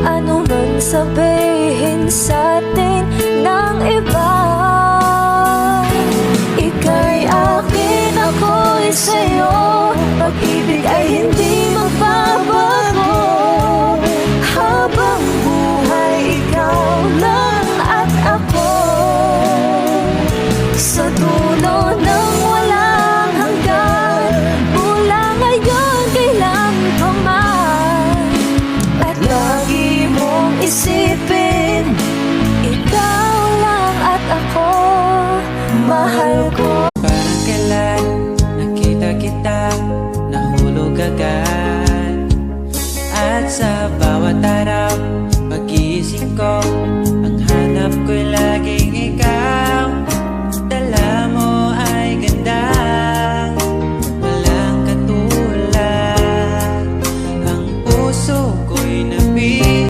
Ano man sabihin sa'tin ng iba, ika'y akin, ako'y sa'yo. Pag-ibig ay hindi magbabago. Habang buhay, ikaw lang at ako. Sa dulo ng walang hanggan, mula ngayon kailan pa man. At lagi mong isipin, ikaw lang at ako. Mahal